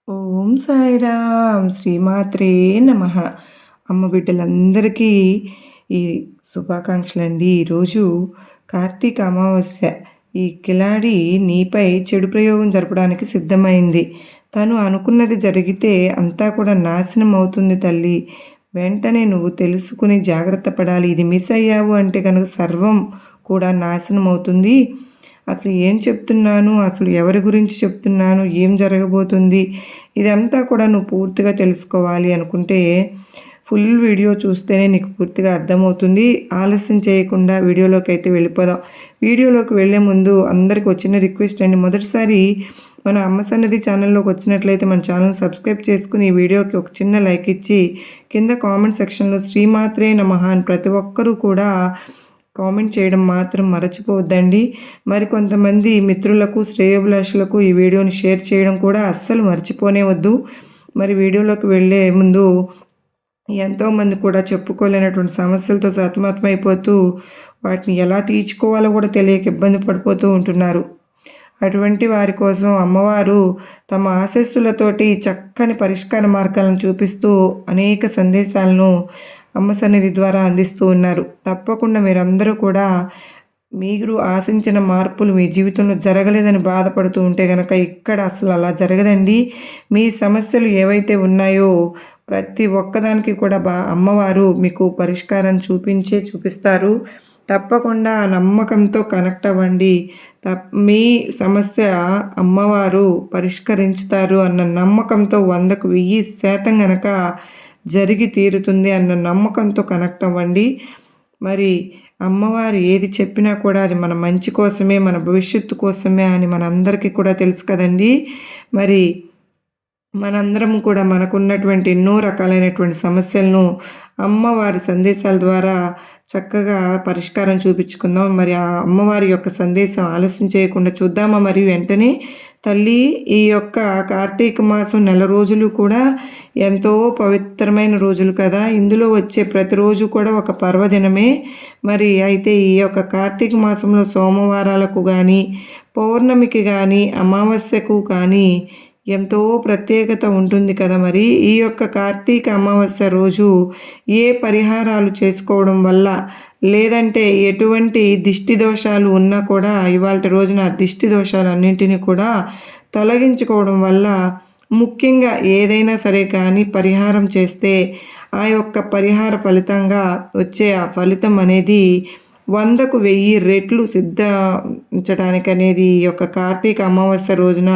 ఓం సాయిరామ్ శ్రీమాత్రే నమః. అమ్మ బిడ్డలందరికీ ఈ శుభాకాంక్షలండి. ఈరోజు కార్తీక అమావాస్య. ఈ కిలాడి నీపై చెడు ప్రయోగం జరపడానికి సిద్ధమైంది. తను అనుకున్నది జరిగితే అంతా కూడా నాశనం అవుతుంది తల్లి. వెంటనే నువ్వు తెలుసుకుని జాగ్రత్త పడాలి. ఇది మిస్ అయ్యావు అంటే కనుక సర్వం కూడా నాశనం అవుతుంది. అసలు ఏం చెప్తున్నాను, అసలు ఎవరి గురించి చెప్తున్నాను, ఏం జరగబోతుంది, ఇదంతా కూడా నువ్వు పూర్తిగా తెలుసుకోవాలి అనుకుంటే ఫుల్ వీడియో చూస్తేనే నీకు పూర్తిగా అర్థమవుతుంది. ఆలస్యం చేయకుండా వీడియోలోకి అయితే వెళ్ళిపోదాం. వీడియోలోకి వెళ్ళే ముందు అందరికి వచ్చిన రిక్వెస్ట్ అండి, మొదటిసారి మన అమ్మ సన్నిధి ఛానల్లోకి వచ్చినట్లయితే మన ఛానల్ సబ్స్క్రైబ్ చేసుకుని ఈ వీడియోకి ఒక చిన్న లైక్ ఇచ్చి కింద కామెంట్ సెక్షన్లో శ్రీమాత్రే నమః అని ప్రతి ఒక్కరూ కూడా కామెంట్ చేయడం మాత్రం మర్చిపోవద్దండి. మరి కొంతమంది మిత్రులకు శ్రేయోభిలాషులకు ఈ వీడియోని షేర్ చేయడం కూడా అస్సలు మర్చిపోనే వద్దు. మరి వీడియోలోకి వెళ్ళే ముందు ఎంతోమంది కూడా చెప్పుకోలేనటువంటి సమస్యలతో సతమతమైపోతూ వాటిని ఎలా తీర్చుకోవాలో కూడా తెలియక ఇబ్బంది పడిపోతూ ఉంటున్నారు. అటువంటి వారి కోసం అమ్మవారు తమ ఆశీస్సులతోటి చక్కని పరిష్కార మార్గాలను చూపిస్తూ అనేక సందేశాలను అమ్మ సన్నిధి ద్వారా అందిస్తూ ఉన్నారు. తప్పకుండా మీరందరూ కూడా మీరు ఆశించిన మార్పులు మీ జీవితంలో జరగలేదని బాధపడుతూ ఉంటే కనుక ఇక్కడ అసలు అలా జరగదండి. మీ సమస్యలు ఏవైతే ఉన్నాయో ప్రతి ఒక్కదానికి కూడా అమ్మవారు మీకు పరిష్కారం చూపిస్తారు. తప్పకుండా ఆ నమ్మకంతో కనెక్ట్ అవ్వండి. మీ సమస్య అమ్మవారు పరిష్కరించుతారు అన్న నమ్మకంతో 100కు 1000% కనుక జరిగి తీరుతుంది అన్న నమ్మకంతో కనెక్ట్ అవ్వండి. మరి అమ్మవారు ఏది చెప్పినా కూడా అది మన మంచి కోసమే, మన భవిష్యత్తు కోసమే అని మనందరికీ కూడా తెలుసు కదండి. మరి మనందరం కూడా మనకున్నటువంటి ఎన్నో రకాలైనటువంటి సమస్యలను అమ్మవారి సందేశాల ద్వారా చక్కగా పరిష్కారం చూపించుకుందాం. మరి ఆ అమ్మవారి యొక్క సందేశం ఆలస్యం చేయకుండా చూద్దామా? మరి వెంటనే తల్లి, ఈ యొక్క కార్తీక మాసం నెల రోజులు కూడా ఎంతో పవిత్రమైన రోజులు కదా. ఇందులో వచ్చే ప్రతిరోజు కూడా ఒక పర్వదినమే. మరి అయితే ఈ యొక్క కార్తీక మాసంలో సోమవారాలకు కానీ, పౌర్ణమికి కానీ, అమావాస్యకు కానీ ఎంతో ప్రత్యేకత ఉంటుంది కదా. మరి ఈ యొక్క కార్తీక అమావాస్య రోజు ఏ పరిహారాలు చేసుకోవడం వల్ల, లేదంటే ఎటువంటి దిష్టి దోషాలు ఉన్నా కూడా ఇవాళ రోజున దిష్టి దోషాలన్నింటినీ కూడా తొలగించుకోవడం వల్ల, ముఖ్యంగా ఏదైనా సరే కానీ పరిహారం చేస్తే ఆ యొక్క పరిహార ఫలితంగా వచ్చే ఆ ఫలితం అనేది 100కు 1000 రెట్లు సిద్ధించడానికి అనేది ఈ యొక్క కార్తీక అమావాస్య రోజున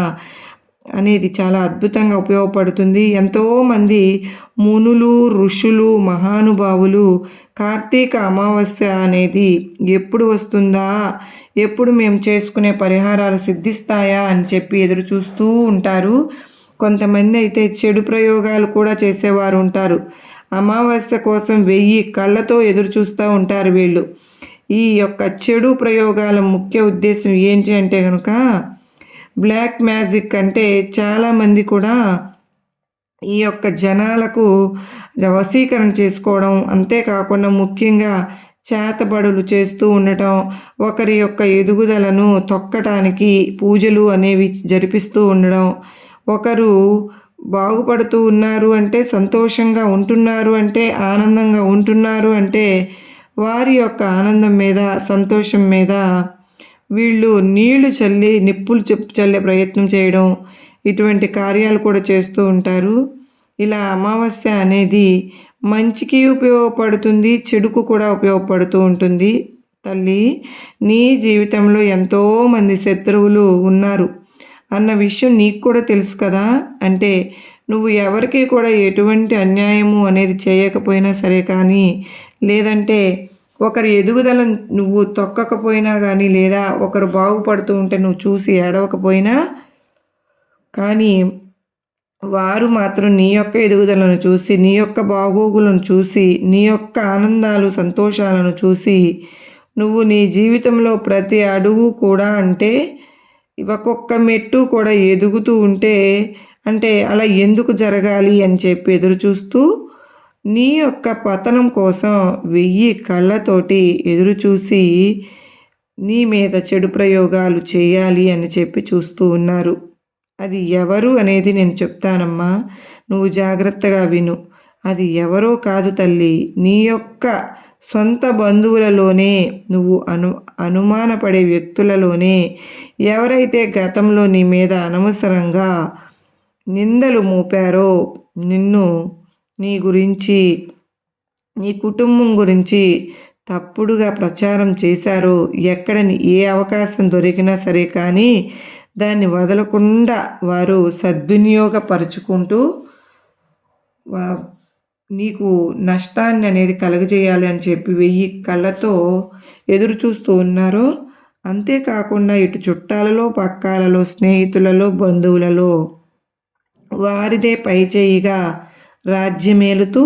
అనేది చాలా అద్భుతంగా ఉపయోగపడుతుంది. ఎంతోమంది మునులు, ఋషులు, మహానుభావులు కార్తీక అమావాస్య అనేది ఎప్పుడు వస్తుందా, ఎప్పుడు మేము చేసుకునే పరిహారాలు సిద్ధిస్తాయా అని చెప్పి ఎదురు చూస్తూ ఉంటారు. కొంతమంది అయితే చెడు ప్రయోగాలు కూడా చేసేవారు ఉంటారు. అమావాస్య కోసం 1000 కళ్ళతో ఎదురు చూస్తూ ఉంటారు వీళ్ళు. ఈ యొక్క చెడు ప్రయోగాల ముఖ్య ఉద్దేశం ఏంటి అంటే కనుక బ్లాక్ మ్యాజిక్. అంటే చాలామంది కూడా ఈ యొక్క జనాలకు వశీకరణ చేసుకోవడం, అంతేకాకుండా ముఖ్యంగా చేతబడులు చేస్తూ ఉండటం, ఒకరి యొక్క ఎదుగుదలను తొక్కటానికి పూజలు అనేవి జరిపిస్తూ ఉండడం, ఒకరు బాగుపడుతూ ఉన్నారు అంటే, సంతోషంగా ఉంటున్నారు అంటే, ఆనందంగా ఉంటున్నారు అంటే వారి యొక్క ఆనందం మీద, సంతోషం మీద వీళ్ళు నీళ్లు చల్లి నిప్పులు చల్లే ప్రయత్నం చేయడం, ఇటువంటి కార్యాలు కూడా చేస్తూ ఉంటారు. ఇలా అమావాస్య అనేది మంచికి ఉపయోగపడుతుంది, చెడుకు కూడా ఉపయోగపడుతూ ఉంటుంది. తల్లి, నీ జీవితంలో ఎంతోమంది శత్రువులు ఉన్నారు అన్న విషయం నీకు కూడా తెలుసు కదా. అంటే నువ్వు ఎవరికి కూడా ఎటువంటి అన్యాయము అనేది చేయకపోయినా సరే కానీ, లేదంటే ఒకరి ఎదుగుదల నువ్వు తొక్కకపోయినా కానీ, లేదా ఒకరు బాగుపడుతూ ఉంటే నువ్వు చూసి ఏడవకపోయినా కానీ, వారు మాత్రం నీ యొక్క ఎదుగుదలను చూసి, నీ యొక్క బాగోగులను చూసి, నీ యొక్క ఆనందాలు, సంతోషాలను చూసి నువ్వు నీ జీవితంలో ప్రతి అడుగు కూడా, అంటే ఒక్కొక్క మెట్టు కూడా ఎదుగుతూ ఉంటే, అంటే అలా ఎందుకు జరగాలి అని చెప్పి ఎదురు చూస్తూ నీ యొక్క పతనం కోసం 1000 కళ్ళతోటి ఎదురు చూసి నీ మీద చెడు ప్రయోగాలు చేయాలి అని చెప్పి చూస్తూ ఉన్నారు. అది ఎవరు అనేది నేను చెప్తానమ్మా. నువ్వు జాగ్రత్తగా విను. అది ఎవరో కాదు తల్లి, నీ యొక్క సొంత బంధువులలోనే, నువ్వు అనుమానపడే వ్యక్తులలోనే ఎవరైతే గతంలో నీ మీద అనవసరంగా నిందలు మోపారో, నిన్ను, నీ గురించి, నీ కుటుంబం గురించి తప్పుడుగా ప్రచారం చేశారో, ఎక్కడని ఏ అవకాశం దొరికినా సరే కానీ దాన్ని వదలకుండా వారు సద్వినియోగపరుచుకుంటూ నీకు నష్టాన్ని అనేది కలుగజేయాలి అని చెప్పి 1000 కళ్ళతో ఎదురు చూస్తూ ఉన్నారో, అంతేకాకుండా ఇటు చుట్టాలలో, పక్కాలలో, స్నేహితులలో, బంధువులలో వారిదే పైచేయిగా రాజ్యమేలుతూ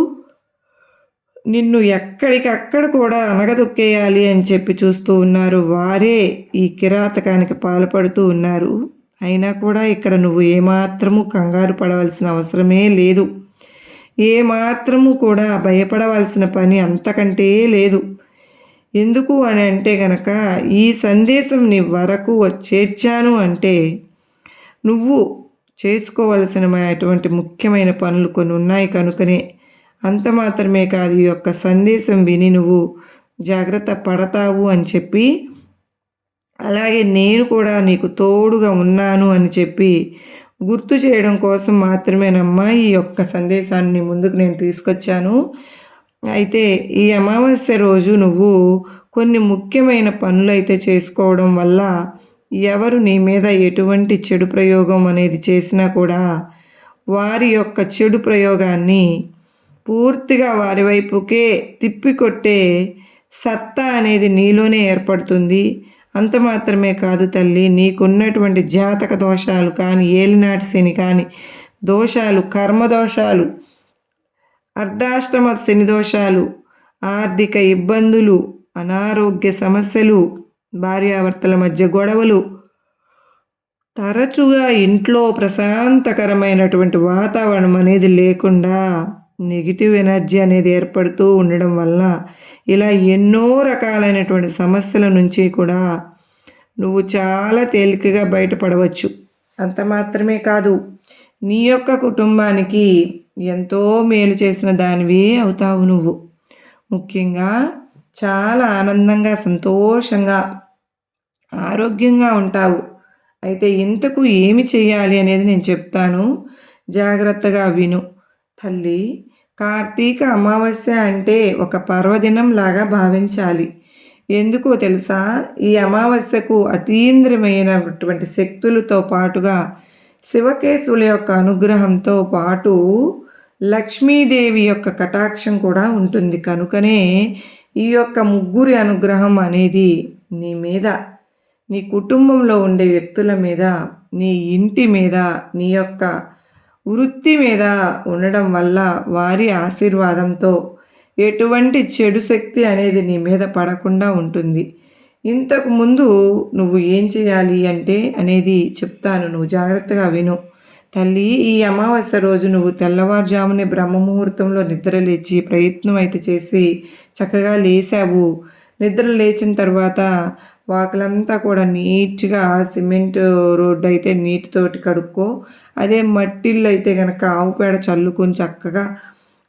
నిన్ను ఎక్కడికక్కడ కూడా అనగదొక్కేయాలి అని చెప్పి చూస్తూ ఉన్నారు. వారే ఈ కిరాతకానికి పాల్పడుతూ ఉన్నారు. అయినా కూడా ఇక్కడ నువ్వు ఏమాత్రము కంగారు పడవలసిన అవసరమే లేదు. ఏమాత్రము కూడా భయపడవలసిన పని అంతకంటే లేదు. ఎందుకు అని అంటే గనక, ఈ సందేశం నీ వరకు చేర్చాను అంటే నువ్వు చేసుకోవలసినటువంటి ముఖ్యమైన పనులు కొన్ని ఉన్నాయి కనుకనే. అంత మాత్రమే కాదు, ఈ యొక్క సందేశం విని నువ్వు జాగ్రత్త పడతావు అని చెప్పి, అలాగే నేను కూడా నీకు తోడుగా ఉన్నాను అని చెప్పి గుర్తు చేయడం కోసం మాత్రమేనమ్మా ఈ యొక్క సందేశాన్ని ముందుకు నేను తీసుకొచ్చాను. అయితే ఈ అమావాస్య రోజు నువ్వు కొన్ని ముఖ్యమైన పనులు అయితే చేసుకోవడం వల్ల ఎవరు నీ మీద ఎటువంటి చెడు ప్రయోగం అనేది చేసినా కూడా వారి యొక్క చెడు ప్రయోగాన్ని పూర్తిగా వారి వైపుకే తిప్పికొట్టే సత్తా అనేది నీలోనే ఏర్పడుతుంది. అంత మాత్రమే కాదు తల్లి, నీకున్నటువంటి జాతక దోషాలు కానీ, ఏలినాటి శని కానీ దోషాలు, కర్మదోషాలు, అర్ధాష్టమ శని దోషాలు, ఆర్థిక ఇబ్బందులు, అనారోగ్య సమస్యలు, భార్యాభర్తల మధ్య గొడవలు, తరచుగా ఇంట్లో ప్రశాంతకరమైనటువంటి వాతావరణం అనేది లేకుండా నెగిటివ్ ఎనర్జీ అనేది ఏర్పడుతూ ఉండడం వల్ల ఇలా ఎన్నో రకాలైనటువంటి సమస్యల నుంచి కూడా నువ్వు చాలా తేలికగా బయటపడవచ్చు. అంత మాత్రమే కాదు, నీ యొక్క కుటుంబానికి ఎంతో మేలు చేసిన దానివి అవుతావు. నువ్వు ముఖ్యంగా చాలా ఆనందంగా, సంతోషంగా, ఆరోగ్యంగా ఉంటావు. అయితే ఇంతకు ఏమి చేయాలి అనేది నేను చెప్తాను, జాగ్రత్తగా విను తల్లి. కార్తీక అమావాస్య అంటే ఒక పర్వదినం లాగా భావించాలి. ఎందుకో తెలుసా? ఈ అమావాస్యకు అతీంద్రియమైనటువంటి శక్తులతో పాటుగా శివకేశవుల యొక్క అనుగ్రహంతో పాటు లక్ష్మీదేవి యొక్క కటాక్షం కూడా ఉంటుంది. కనుకనే ఈ యొక్క ముగ్గురి అనుగ్రహం అనేది నీ మీద, నీ కుటుంబంలో ఉండే వ్యక్తుల మీద, నీ ఇంటి మీద, నీ యొక్క వృత్తి మీద ఉండడం వల్ల వారి ఆశీర్వాదంతో ఎటువంటి చెడు శక్తి అనేది నీ మీద పడకుండా ఉంటుంది. ఇంతకు ముందు నువ్వు ఏం చేయాలి అంటే అనేది చెప్తాను, నువ్వు జాగ్రత్తగా విను తల్లి. ఈ అమావాస్య రోజు నువ్వు తెల్లవారుజామునే బ్రహ్మముహూర్తంలో నిద్ర లేచి ప్రయత్నం అయితే చేసి చక్కగా లేచావు. నిద్ర లేచిన తర్వాత వాకిలంతా కూడా నీట్గా సిమెంట్ రోడ్డు అయితే నీటితోటి కడుక్కో. అదే మట్టిళ్ళు అయితే కనుక ఆవు పేడ చల్లుకొని చక్కగా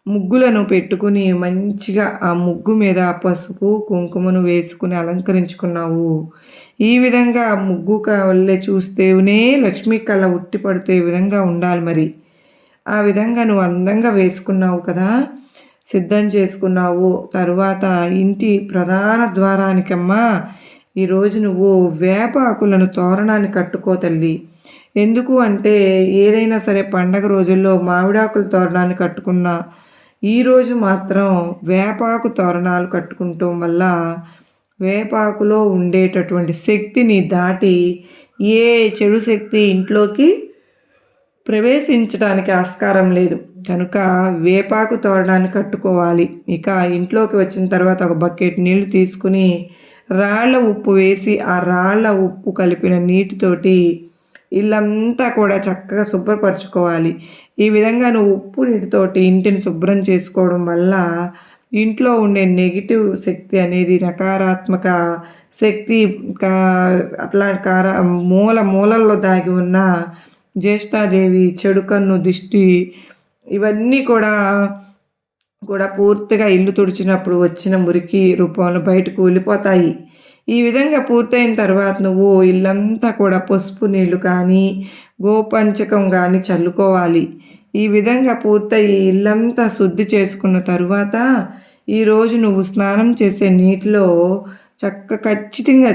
ముగ్గులను పెట్టుకుని మంచిగా ఆ ముగ్గు మీద పసుపు కుంకుమను వేసుకుని అలంకరించుకున్నావు. ఈ విధంగా ముగ్గు కళ్ళే చూస్తేనే లక్ష్మీ కళ ఉట్టి పడితే విధంగా ఉండాలి. మరి ఆ విధంగా నువ్వు అందంగా వేసుకున్నావు కదా, సిద్ధం చేసుకున్నావు. తరువాత ఇంటి ప్రధాన ద్వారానికమ్మా ఈరోజు నువ్వు వేపాకులను తోరణాన్ని కట్టుకో తల్లి. ఎందుకు అంటే ఏదైనా సరే పండగ రోజుల్లో మామిడాకుల తోరణాన్ని కట్టుకున్నా, ఈరోజు మాత్రం వేపాకు తోరణాలు కట్టుకుంటాం వల్ల వేపాకులో ఉండేటటువంటి శక్తిని దాటి ఏ చెడు శక్తి ఇంట్లోకి ప్రవేశించడానికి ఆస్కారం లేదు. కనుక వేపాకు తోరణాన్ని కట్టుకోవాలి. ఇక ఇంట్లోకి వచ్చిన తర్వాత ఒక బకెట్ నీళ్లు తీసుకుని రాళ్ళ ఉప్పు వేసి ఆ రాళ్ళ ఉప్పు కలిపిన నీటితోటి ఇల్లంతా కూడా చక్కగా శుభ్రపరచుకోవాలి. ఈ విధంగా నువ్వు ఉప్పు నీటితోటి ఇంటిని శుభ్రం చేసుకోవడం వల్ల ఇంట్లో ఉండే నెగిటివ్ శక్తి అనేది, నకారాత్మక శక్తి, అట్లా మూలల్లో దాగి ఉన్న జ్యేష్ఠాదేవి, చెడు కన్ను దిష్టి ఇవన్నీ కూడా పూర్తిగా ఇల్లు తుడిచినప్పుడు వచ్చిన మురికి రూపంలో బయటకు వెళ్ళిపోతాయి. ఈ విధంగా పూర్తయిన తర్వాత నువ్వు ఇల్లంతా కూడా పసుపు నీళ్లు కానీ గోపంచకం కానీ చల్లుకోవాలి. ఈ విధంగా పూర్తయి ఇల్లంతా శుద్ధి చేసుకున్న తరువాత ఈరోజు నువ్వు స్నానం చేసే నీటిలో ఖచ్చితంగా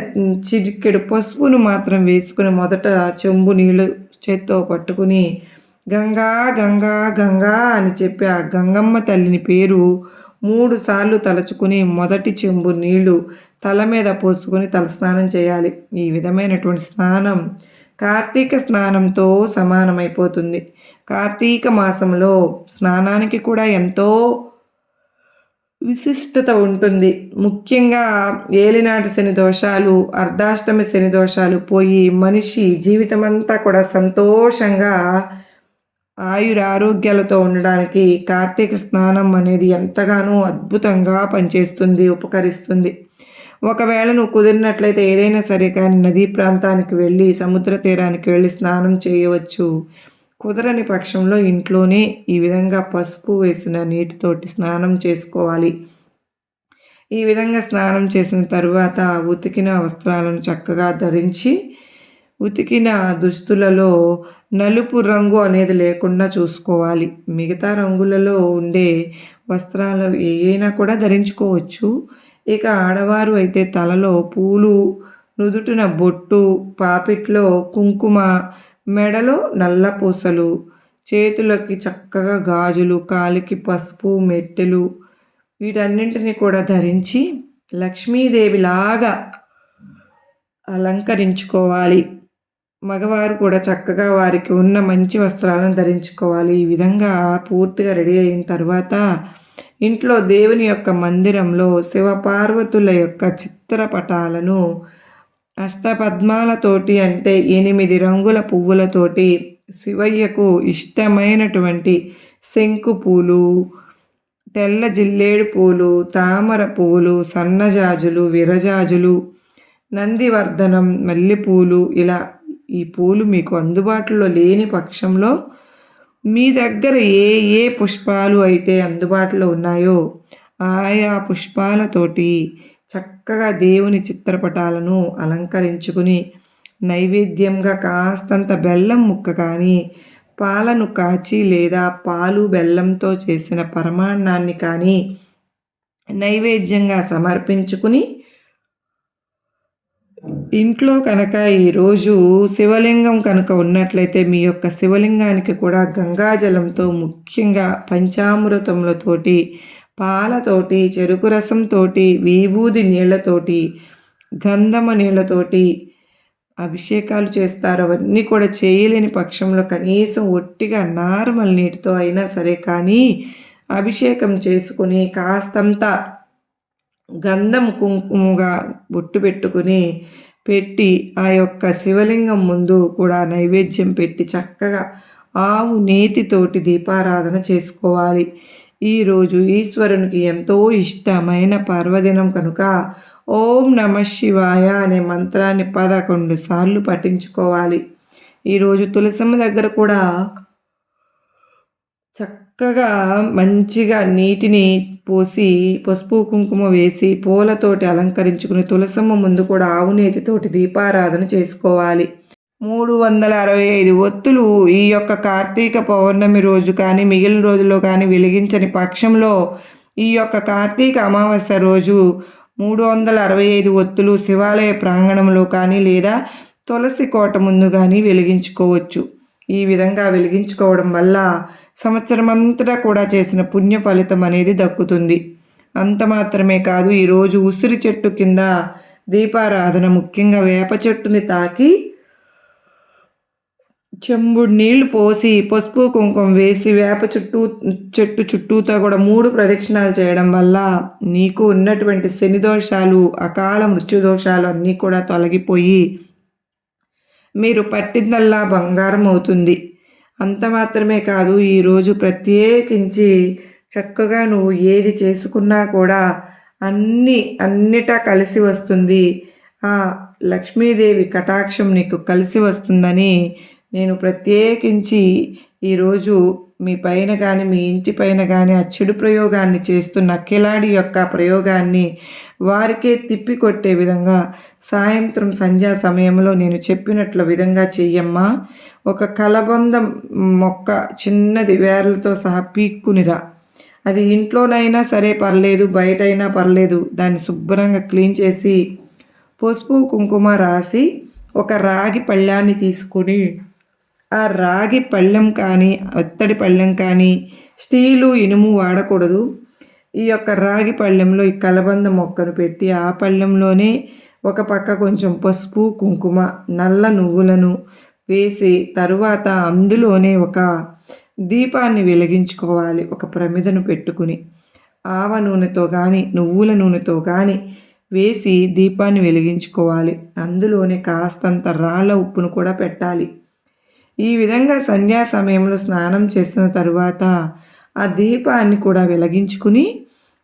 చిటికెడు పసుపును మాత్రం వేసుకుని మొదట చెంబు నీళ్ళు చేత్తో పట్టుకుని గంగా గంగా గంగా అని చెప్పి ఆ గంగమ్మ తల్లిని పేరు 3 సార్లు తలుచుకుని మొదటి చెంబు నీళ్లు తల మీద పోసుకొని తలస్నానం చేయాలి. ఈ విధమైనటువంటి స్నానం కార్తీక స్నానంతో సమానమైపోతుంది. కార్తీక మాసంలో స్నానానికి కూడా ఎంతో విశిష్టత ఉంటుంది. ముఖ్యంగా ఏలినాటి శని దోషాలు, అర్ధాష్టమి శని దోషాలు పోయి మనిషి జీవితమంతా కూడా సంతోషంగా ఆయురారోగ్యాలతో ఉండడానికి కార్తీక స్నానం అనేది ఎంతగానో అద్భుతంగా పనిచేస్తుంది, ఉపకరిస్తుంది. ఒకవేళ నువ్వు కుదిరినట్లయితే ఏదైనా సరే కానీ నదీ ప్రాంతానికి వెళ్ళి సముద్ర తీరానికి వెళ్ళి స్నానం చేయవచ్చు. కుదరని పక్షంలో ఇంట్లోనే ఈ విధంగా పసుపు వేసిన నీటితోటి స్నానం చేసుకోవాలి. ఈ విధంగా స్నానం చేసిన తరువాత ఉతికిన వస్త్రాలను చక్కగా ధరించి ఉతికిన దుస్తులలో నలుపు రంగు అనేది లేకుండా చూసుకోవాలి. మిగతా రంగులలో ఉండే వస్త్రాలు ఏవైనా కూడా ధరించుకోవచ్చు. ఇక ఆడవారు అయితే తలలో పూలు, నుదుటిన బొట్టు, పాపిట్లో కుంకుమ, మెడలో నల్ల పూసలు, చేతులకి చక్కగా గాజులు, కాలికి పసుపు మెట్టెలు వీటన్నింటినీ కూడా ధరించి లక్ష్మీదేవిలాగా అలంకరించుకోవాలి. మగవారు కూడా చక్కగా వారికి ఉన్న మంచి వస్త్రాలను ధరించుకోవాలి. ఈ విధంగా పూర్తిగా రెడీ అయిన తర్వాత ఇంట్లో దేవుని యొక్క మందిరంలో శివపార్వతుల యొక్క చిత్రపటాలను అష్టపద్మాలతోటి అంటే 8 రంగుల పువ్వులతోటి శివయ్యకు ఇష్టమైనటువంటి శంకు పూలు, తెల్ల జిల్లేడు పూలు, తామర పువ్వులు, సన్నజాజులు, విరజాజులు, నందివర్ధనం, మల్లెపూలు ఇలా ఈ పూలు మీకు అందుబాటులో లేని పక్షంలో మీ దగ్గర ఏ పుష్పాలు అయితే అందుబాటులో ఉన్నాయో ఆయా పుష్పాలతోటి చక్కగా దేవుని చిత్రపటాలను అలంకరించుకుని నైవేద్యంగా కాస్తంత బెల్లం ముక్క కానీ పాలను కాచి లేదా పాలు బెల్లంతో చేసిన పరమాన్నాన్ని కానీ నైవేద్యంగా సమర్పించుకుని ఇంట్లో కనుక ఈరోజు శివలింగం కనుక ఉన్నట్లయితే మీ యొక్క శివలింగానికి కూడా గంగాజలంతో ముఖ్యంగా పంచామృతములతోటి పాలతోటి చెరుకు రసంతోటి విభూది నీళ్లతోటి గంధమ నీళ్లతోటి అభిషేకాలు చేస్తారు. అవన్నీ కూడా చేయలేని పక్షంలో కనీసం ఒట్టిగా నార్మల్ నీటితో అయినా సరే కానీ అభిషేకం చేసుకుని కాస్తంత గంధం కుంకుమగా బొట్టు పెట్టుకుని పెట్టి ఆ యొక్క శివలింగం ముందు కూడా నైవేద్యం పెట్టి చక్కగా ఆవు నేతితోటి దీపారాధన చేసుకోవాలి. ఈరోజు ఈశ్వరునికి ఎంతో ఇష్టమైన పర్వదినం కనుక ఓం నమ శివాయ అనే మంత్రాన్ని 11 సార్లు పఠించుకోవాలి. ఈరోజు తులసమ్మ దగ్గర కూడా చక్కగా మంచిగా నీటిని పోసి పసుపు కుంకుమ వేసి పూలతోటి అలంకరించుకుని తులసమ్మ ముందు కూడా ఆవు నేతితోటి దీపారాధన చేసుకోవాలి. 365 ఒత్తులు ఈ యొక్క కార్తీక పౌర్ణమి రోజు కానీ మిగిలిన రోజుల్లో కానీ వెలిగించని పక్షంలో ఈ యొక్క కార్తీక అమావాస్య రోజు 365 ఒత్తులు శివాలయ ప్రాంగణంలో కానీ లేదా తులసి కోట ముందు కానీ వెలిగించుకోవచ్చు. ఈ విధంగా వెలిగించుకోవడం వల్ల సంవత్సరం అంతటా కూడా చేసిన పుణ్య ఫలితం అనేది దక్కుతుంది. అంత మాత్రమే కాదు, ఈరోజు ఉసిరి చెట్టు కింద దీపారాధన, ముఖ్యంగా వేప చెట్టుని తాకి చెంబుడు నీళ్లు పోసి పసుపు కుంకుమ వేసి వేప చెట్టు చుట్టూతో కూడా 3 ప్రదక్షిణాలు చేయడం వల్ల నీకు ఉన్నటువంటి శని దోషాలు, అకాల మృత్యు దోషాలు అన్నీ కూడా తొలగిపోయి మీరు పట్టిందల్లా బంగారం అవుతుంది. అంత మాత్రమే కాదు, ఈరోజు ప్రత్యేకించి చక్కగా నువ్వు ఏది చేసుకున్నా కూడా అన్నిటా కలిసి వస్తుంది. ఆ లక్ష్మీదేవి కటాక్షం నీకు కలిసి వస్తుందని నేను ప్రత్యేకించి ఈరోజు మీ పైన కానీ మీ ఇంటి పైన కానీ ఆ చెడు ప్రయోగాన్ని చేస్తున్న కిలాడి యొక్క ప్రయోగాన్ని వారికే తిప్పికొట్టే విధంగా సాయంత్రం సంధ్యా సమయంలో నేను చెప్పినట్ల విధంగా చెయ్యమ్మా. ఒక కలబందం మొక్క చిన్నది వేర్లతో సహా పీక్కునిరా. అది ఇంట్లోనైనా సరే పర్లేదు, బయటైనా పర్లేదు. దాన్ని శుభ్రంగా క్లీన్ చేసి పసుపు కుంకుమ రాసి ఒక రాగి పళ్ళాన్ని తీసుకొని ఆ రాగి పళ్ళెం కానీ ఒత్తడి పళ్ళెం కానీ స్టీలు ఇనుము వాడకూడదు. ఈ యొక్క రాగి పళ్ళెంలో ఈ కలబంద మొక్కను పెట్టి ఆ పళ్ళెంలోనే ఒక పక్క కొంచెం పసుపు కుంకుమ నల్ల నువ్వులను వేసి తరువాత అందులోనే ఒక దీపాన్ని వెలిగించుకోవాలి. ఒక ప్రమిదను పెట్టుకుని ఆవ నూనెతో కానీ నువ్వుల నూనెతో కానీ వేసి దీపాన్ని వెలిగించుకోవాలి. అందులోనే కాస్తంత రాళ్ళ ఉప్పును కూడా పెట్టాలి. ఈ విధంగా సంధ్యా సమయంలో స్నానం చేసిన తరువాత ఆ దీపాన్ని కూడా వెలిగించుకుని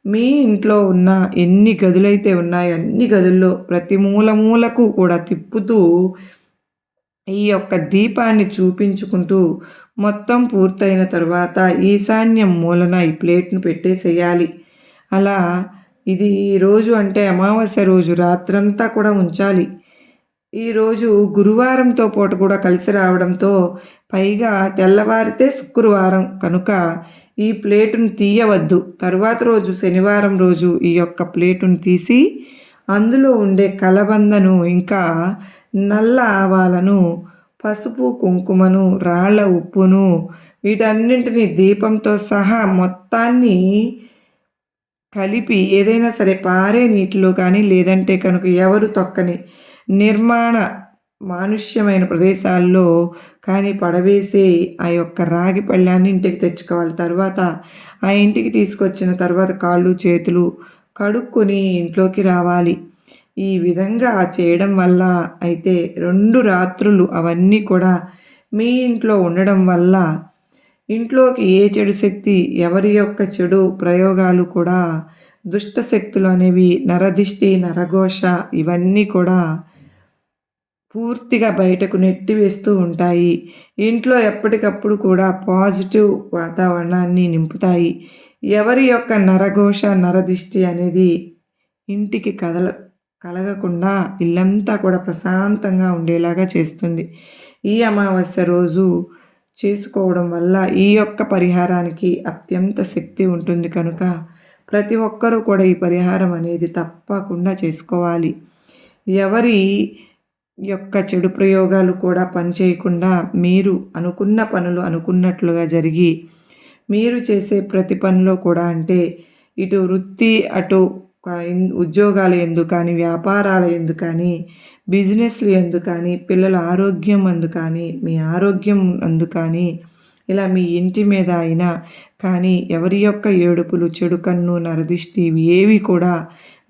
మీ ఇంట్లో ఉన్న ఎన్ని గదులైతే ఉన్నాయో అన్ని గదుల్లో ప్రతి మూలకు కూడా తిప్పుతూ ఈ యొక్క దీపాన్ని చూపించుకుంటూ మొత్తం పూర్తయిన తర్వాత ఈశాన్యం మూలన ఈ ప్లేట్ను పెట్టేసేయాలి. అలా ఇది రోజు అంటే అమావాస్య రోజు రాత్రంతా కూడా ఉంచాలి. ఈరోజు గురువారంతో పాటు కూడా కలిసి రావడంతో పైగా తెల్లవారితే శుక్రవారం కనుక ఈ ప్లేటును తీయవద్దు. తరువాత రోజు శనివారం రోజు ఈ యొక్క ప్లేటును తీసి అందులో ఉండే కలబందను ఇంకా నల్ల ఆవాలను పసుపు కుంకుమను రాళ్ళ ఉప్పును వీటన్నింటినీ దీపంతో సహా మొత్తాన్ని కలిపి ఏదైనా సరే పారే నీటిలో కానీ లేదంటే కనుక ఎవరు తొక్కని నిర్మాణ మానుష్యమైన ప్రదేశాల్లో కానీ పడవేసి ఆ యొక్క రాగి పళ్ళాన్ని ఇంటికి తెచ్చుకోవాలి. తర్వాత ఆ ఇంటికి తీసుకొచ్చిన తర్వాత కాళ్ళు చేతులు కడుక్కొని ఇంట్లోకి రావాలి. ఈ విధంగా చేయడం వల్ల అయితే 2 రాత్రులు అవన్నీ కూడా మీ ఇంట్లో ఉండడం వల్ల ఇంట్లోకి ఏ చెడు శక్తి ఎవరి యొక్క చెడు ప్రయోగాలు కూడా దుష్ట శక్తులు అనేవి నరదిష్టి నరఘోష ఇవన్నీ కూడా పూర్తిగా బయటకు నెట్టివేస్తూ ఉంటాయి. ఇంట్లో ఎప్పటికప్పుడు కూడా పాజిటివ్ వాతావరణాన్ని నింపుతాయి. ఎవరి యొక్క నరఘోష నరదిష్టి అనేది ఇంటికి కలగకుండా ఇల్లంతా కూడా ప్రశాంతంగా ఉండేలాగా చేస్తుంది. ఈ అమావాస్య రోజు చేసుకోవడం వల్ల ఈ యొక్క పరిహారానికి అత్యంత శక్తి ఉంటుంది కనుక ప్రతి ఒక్కరూ కూడా ఈ పరిహారం అనేది తప్పకుండా చేసుకోవాలి. ఎవరి యొక్క చెడు ప్రయోగాలు కూడా పనిచేయకుండా మీరు అనుకున్న పనులు అనుకున్నట్లుగా జరిగి మీరు చేసే ప్రతి పనిలో కూడా అంటే ఇటు వృత్తి అటు ఉద్యోగాల ఎందు కానీ వ్యాపారాల ఎందు కానీ బిజినెస్లు ఎందు కానీ పిల్లల ఆరోగ్యం అందు కానీ మీ ఆరోగ్యం అందు కానీ ఇలా మీ ఇంటి మీద అయినా కానీ ఎవరి యొక్క ఏడుపులు చెడు కన్ను నరదిష్టి ఏవి కూడా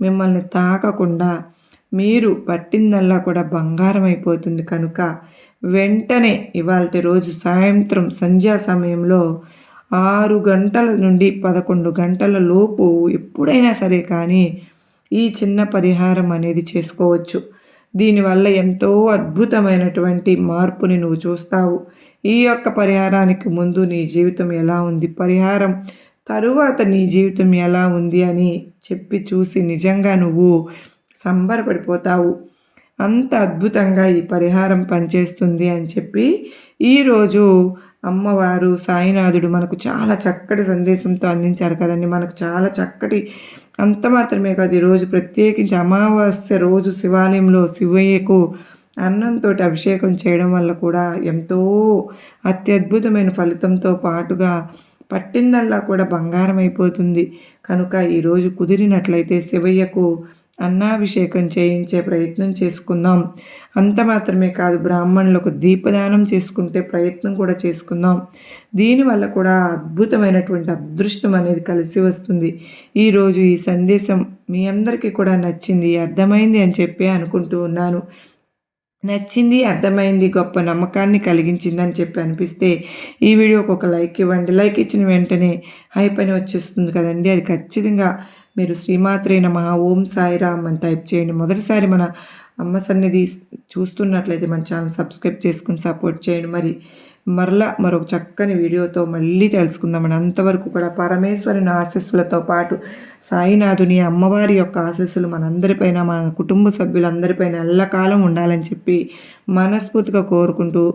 మిమ్మల్ని తాకకుండా మీరు పట్టిందల్లా కూడా బంగారం అయిపోతుంది కనుక వెంటనే ఇవాల్టి రోజు సాయంత్రం సంధ్యా సమయంలో 6 గంటల నుండి 11 గంటల లోపు ఎప్పుడైనా సరే కానీ ఈ చిన్న పరిహారం అనేది చేసుకోవచ్చు. దీనివల్ల ఎంతో అద్భుతమైనటువంటి మార్పుని నువ్వు చూస్తావు. ఈ యొక్క పరిహారానికి ముందు నీ జీవితం ఎలా ఉంది, పరిహారం తరువాత నీ జీవితం ఎలా ఉంది అని చెప్పి చూసి నిజంగా నువ్వు సంబరపడిపోతావు. అంత అద్భుతంగా ఈ పరిహారం పనిచేస్తుంది అని చెప్పి ఈరోజు అమ్మవారు సాయినాథుడు మనకు చాలా చక్కటి సందేశంతో అందించారు కదండి. మనకు చాలా చక్కటి అంత మాత్రమే కాదు, ఈరోజు ప్రత్యేకించి అమావాస్య రోజు శివాలయంలో శివయ్యకు అన్నంతో అభిషేకం చేయడం వల్ల కూడా ఎంతో అత్యద్భుతమైన ఫలితంతో పాటుగా పట్టిందల్లా కూడా బంగారం అయిపోతుంది. కనుక ఈరోజు కుదిరినట్లయితే శివయ్యకు అన్నాభిషేకం చేయించే ప్రయత్నం చేసుకుందాం. అంత మాత్రమే కాదు, బ్రాహ్మణులకు దీపదానం చేసుకుంటే ప్రయత్నం కూడా చేసుకుందాం. దీనివల్ల కూడా అద్భుతమైనటువంటి అదృష్టం అనేది కలిసి వస్తుంది. ఈరోజు ఈ సందేశం మీ అందరికీ కూడా నచ్చింది, అర్థమైంది అని చెప్పి అనుకుంటూ ఉన్నాను. నచ్చింది, అర్థమైంది, గొప్ప నమ్మకాన్ని కలిగించిందని చెప్పి అనిపిస్తే ఈ వీడియోకి ఒక లైక్ ఇవ్వండి. లైక్ ఇచ్చిన వెంటనే హైప్ అని వచ్చేస్తుంది కదండి, అది ఖచ్చితంగా మీరు శ్రీమాత్రే నమః ఓం సాయిరామ్ అని టైప్ చేయండి. మొదటిసారి మన అమ్మ సన్నిధి చూస్తున్నట్లయితే మన ఛానల్ సబ్స్క్రైబ్ చేసుకుని సపోర్ట్ చేయండి. మరలా మరొక చక్కని వీడియోతో మళ్ళీ తెలుసుకుందామని. అంతవరకు కూడా పరమేశ్వరుని ఆశీస్సులతో పాటు సాయినాథుని అమ్మవారి యొక్క ఆశీస్సులు మనందరిపైన, మన కుటుంబ సభ్యులందరిపైన ఎల్లకాలం ఉండాలని చెప్పి మనస్ఫూర్తిగా కోరుకుంటూ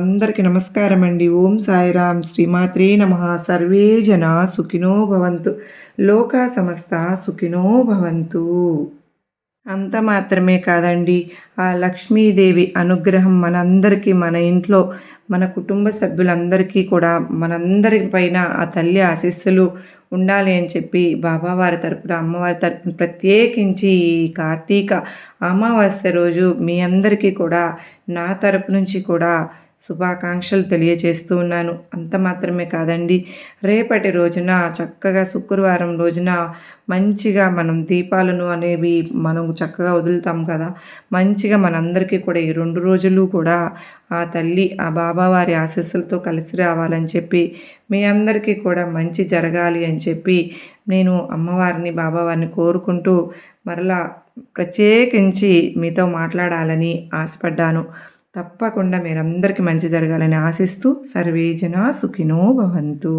అందరికీ నమస్కారం అండి. ఓం సాయిరాం. శ్రీమాత్రే నమః. సర్వే జనా సుఖినో భవంతు. లోకా సమస్త సుఖినో భవంతు. అంత మాత్రమే కాదండి, ఆ లక్ష్మీదేవి అనుగ్రహం మనందరికీ, మన ఇంట్లో మన కుటుంబ సభ్యులందరికీ కూడా మనందరి పైన ఆ తల్లి ఆశీస్సులు ఉండాలి అని చెప్పి బాబావారి తరపున, అమ్మవారి తరపున ప్రత్యేకించి ఈ కార్తీక అమావాస్య రోజు మీ అందరికీ కూడా నా తరపు నుంచి కూడా శుభాకాంక్షలు తెలియజేస్తూ ఉన్నాను. అంత మాత్రమే కాదండి, రేపటి రోజున చక్కగా శుక్రవారం రోజున మంచిగా మనం దీపాలను అనేవి మనం చక్కగా వదులుతాం కదా. మంచిగా మనందరికీ కూడా ఈ 2 రోజులు కూడా ఆ తల్లి, ఆ బాబావారి ఆశీస్సులతో కలిసి రావాలని చెప్పి, మీ అందరికీ కూడా మంచి జరగాలి అని చెప్పి నేను అమ్మవారిని, బాబావారిని కోరుకుంటూ మరలా ప్రత్యేకించి మీతో మాట్లాడాలని ఆశపడ్డాను. తప్పకుండా మీరందరికీ మంచి జరగాలని ఆశిస్తూ సర్వే జనా సుఖినో భవంతు.